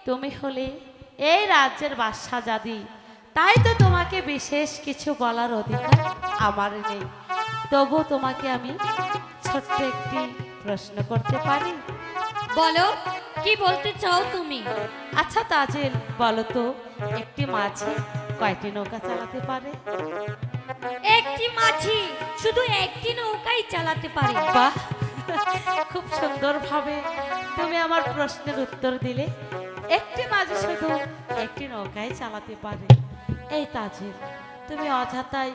তুমি হলে এই রাজ্যের বাদশাহজাদি, তাই তো তোমাকে বিশেষ কিছু বলার অধিকার আমার নেই। তবু তোমাকে আমি ছোট্ট একটি প্রশ্ন করতে পারি? বলো, কি বলতে চাও তুমি? আচ্ছা তাজেল, বলো তো, একটি মাঝি কয়টি নৌকা চালাতে পারে? একটি মাঝি শুধু একটি নৌকাই চালাতে পারে। বাহ, খুব সুন্দরভাবে তুমি আমার প্রশ্নের উত্তর দিলে। একটি মাঝি শুধু একটি নৌকায় চালাতে পারে। এই তাজিল, তুমি অযথাই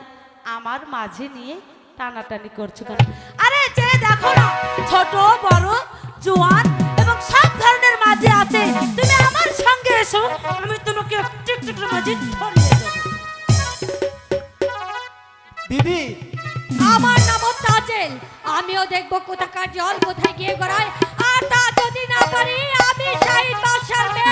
আমার মাঝি নিয়ে টানাটানি করছো কেন? আরে যে দেখো না, ছোট বড় জোয়ান এবং সব ধরনের মাঝি আছে। তুমি আমার সঙ্গে এসো, আমি তোমাকে একটি একটি করে মাঝি ধরিয়ে দেবো। দিদি, আমার নাম তাজেল। আমিও দেখবো কোথাকার জল কোথায় গিয়ে গড়ায়। আর তা যদি না পারি, আমি শাহিদ বাদশার মেয়ে